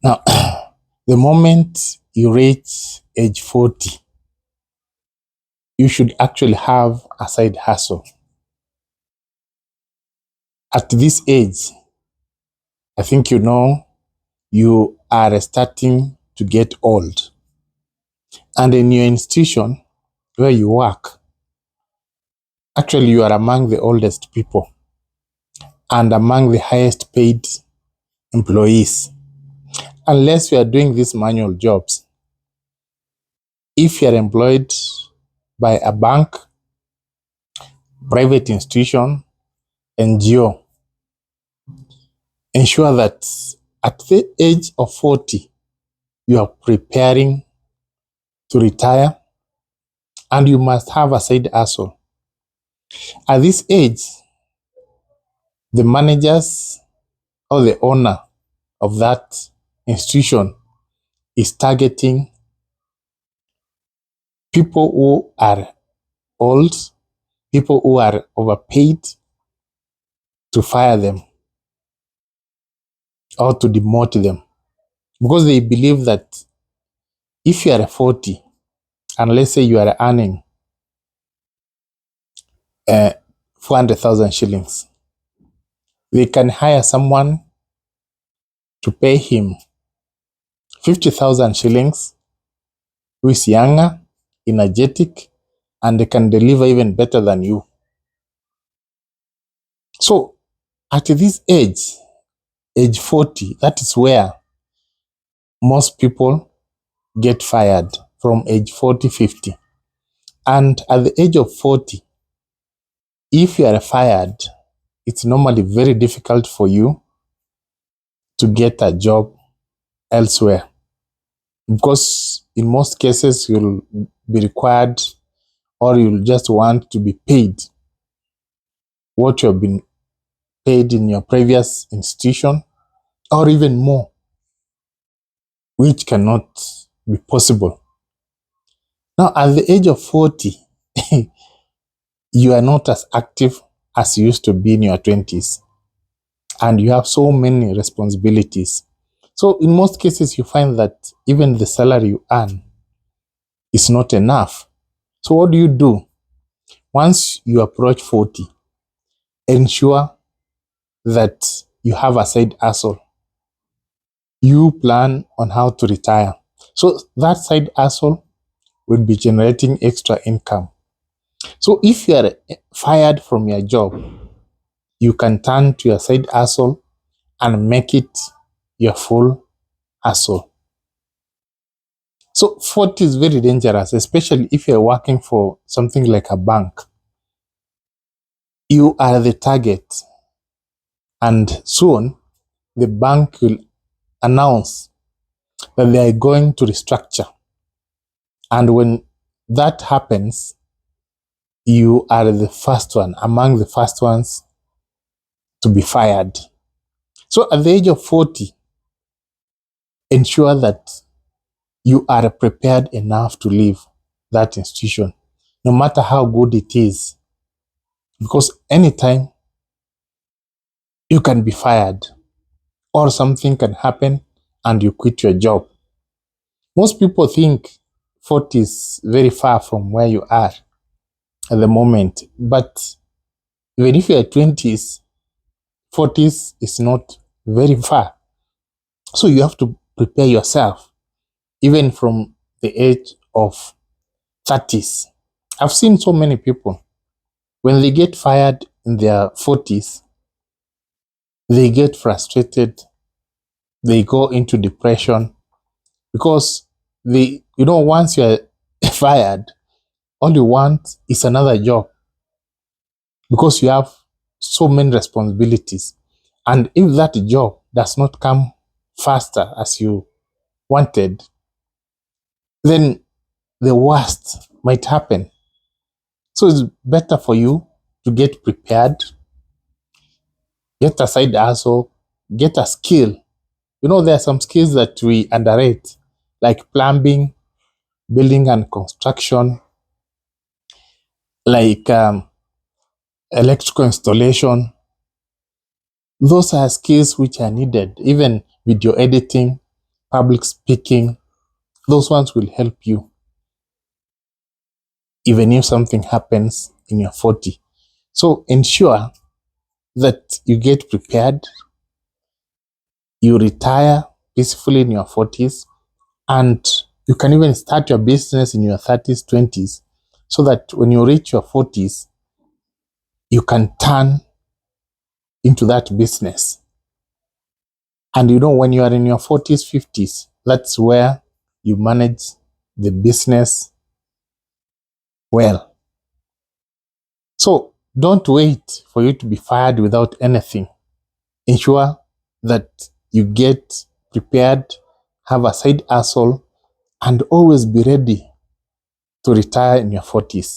Now, the moment you reach age 40, you should actually have a side hustle. At this age, I think you are starting to get old. And in your institution where you work, actually you are among the oldest people and among the highest paid employees. Unless you are doing these manual jobs, if you are employed by a bank, private institution, NGO, ensure that at the age of 40, you are preparing to retire and you must have a side hustle. At this age, the managers or the owner of that institution is targeting people who are old, people who are overpaid, to fire them or to demote them. Because they believe that if you are 40, and let's say you are earning 400,000 shillings, they can hire someone to pay him 50,000 shillings who is younger, energetic, and they can deliver even better than you. So at this age 40, that is where most people get fired, from age 40, 50. And at the age of 40, if you are fired, it's normally very difficult for you to get a job elsewhere. Because in most cases, you'll be required or you'll just want to be paid what you have been paid in your previous institution or even more, which cannot be possible. Now, at the age of 40, you are not as active as you used to be in your 20s, and you have so many responsibilities. So in most cases, you find that even the salary you earn is not enough. So what do you do? Once you approach 40, ensure that you have a side hustle. You plan on how to retire. So that side hustle will be generating extra income. So if you are fired from your job, you can turn to your side hustle and make it your full hustle. So 40 is very dangerous, especially if you're working for something like a bank. You are the target, and soon the bank will announce that they are going to restructure. And when that happens, you are the first one, among the first ones to be fired. So at the age of 40, ensure that you are prepared enough to leave that institution, no matter how good it is. Because anytime you can be fired or something can happen and you quit your job. Most people think 40 is very far from where you are at the moment. But even if you're 20s, 40s is not very far. So you have to prepare yourself, even from the age of 30s. I've seen so many people, when they get fired in their 40s, they get frustrated, they go into depression, because once you're fired, all you want is another job, because you have so many responsibilities. And if that job does not come faster as you wanted, then the worst might happen. So it's better for you to get prepared, get a side hustle, get a skill. There are some skills that we underrate, like plumbing, building and construction, like electrical installation. Those are skills which are needed, even video editing, public speaking. Those ones will help you even if something happens in your 40. So ensure that you get prepared, you retire peacefully in your 40s, and you can even start your business in your 30s, 20s, so that when you reach your 40s, you can turn into that business. And you know, when you are in your 40s, 50s, that's where you manage the business well. So don't wait for you to be fired without anything. Ensure that you get prepared, have a side hustle, and always be ready to retire in your 40s.